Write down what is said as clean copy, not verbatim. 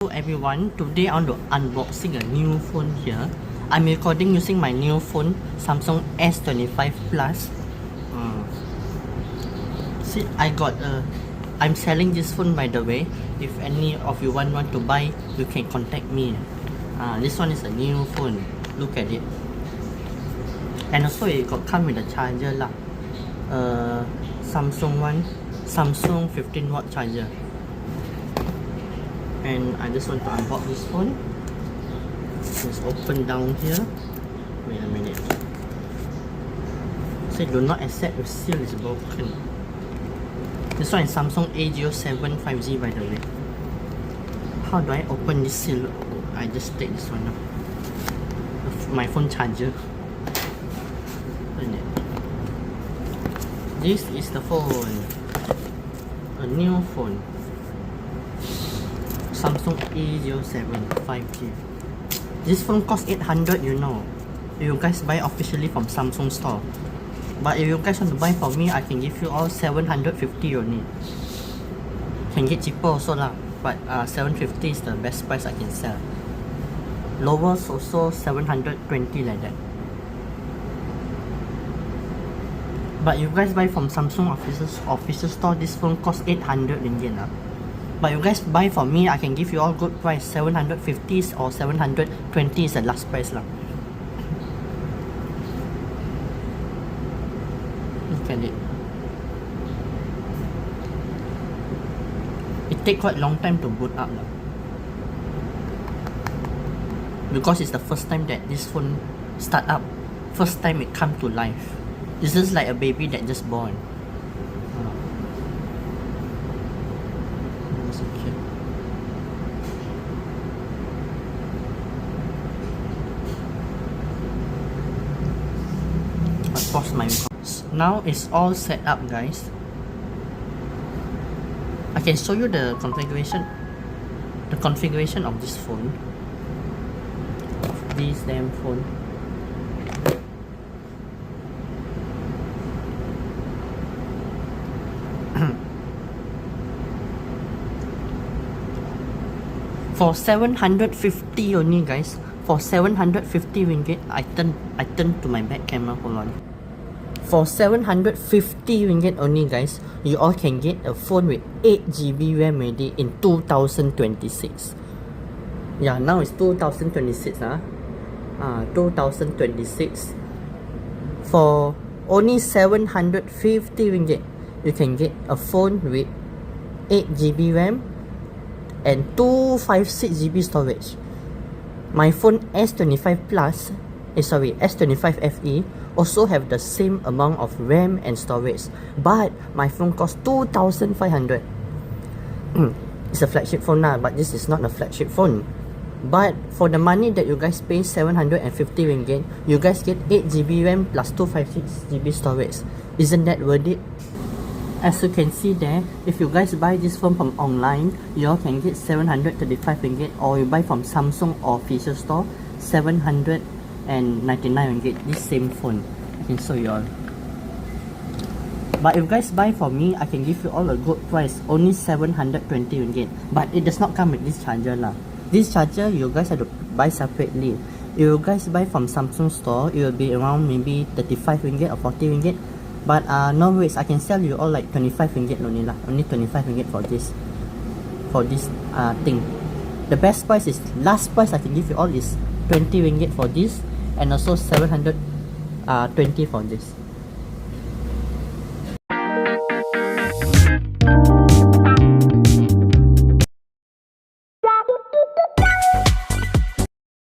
Hello everyone, today I want to unboxing a new phone here. I'm recording using my new phone, Samsung S25 Plus. See, I'm selling this phone by the way. If any of you want to buy, you can contact me. This one is a new phone. Look at it. And also it come with a charger lah. Samsung 15-watt charger. And I just want to unbox this phone. Just open down here. Wait a minute. Say do not accept, the seal is broken. This one is Samsung A07 5G by the way. How do I open this seal? I just take this one out. My phone charger. This is the phone. A new phone. Samsung A07 5G. This phone costs 800, you know. If you guys buy officially from Samsung store. But if you guys want to buy for me, I can give you all 750 only. Can get cheaper also lah. But 750 is the best price I can sell. Lowest also 720 like that. But you guys buy from Samsung official store, this phone costs 800 ringgit lah. But you guys buy from me, I can give you all good price. 750 or 720 is the last price lah. Look at it. It take quite long time to boot up lah. Because it's the first time that this phone start up. First time it come to life. It's just like a baby that just born. Pause my records. Now it's all set up, guys. I can show you the configuration of this phone, of this damn phone. For 750 only, guys. For 750 ringgit, I turn to my back camera. Hold on. For 750 ringgit only, guys, you all can get a phone with 8GB RAM ready in 2026. Yeah, now it's 2026. 2026. For only 750 ringgit, you can get a phone with 8GB RAM and 256GB storage. My phone S25 Plus, S25 FE also have the same amount of RAM and storage, but my phone costs 2,500. It's a flagship phone now, but this is not a flagship phone. But for the money that you guys pay, 750 ringgit, you guys get 8GB RAM plus 256GB storage. Isn't that worth it? As you can see there, if you guys buy this phone from online, you all can get 735 ringgit, or you buy from Samsung official store, 799 ringgit. This same phone. I can show you all. But if you guys buy from me, I can give you all a good price, only 720 ringgit. But it does not come with this charger lah. This charger you guys have to buy separately. If you guys buy from Samsung store, it will be around maybe 35 ringgit or 40 ringgit. But no worries, I can sell you all like 25 ringgit only lah. Only 25 ringgit for this thing. The best price is, last price I can give you all is 20 ringgit for this, and also 720 for this.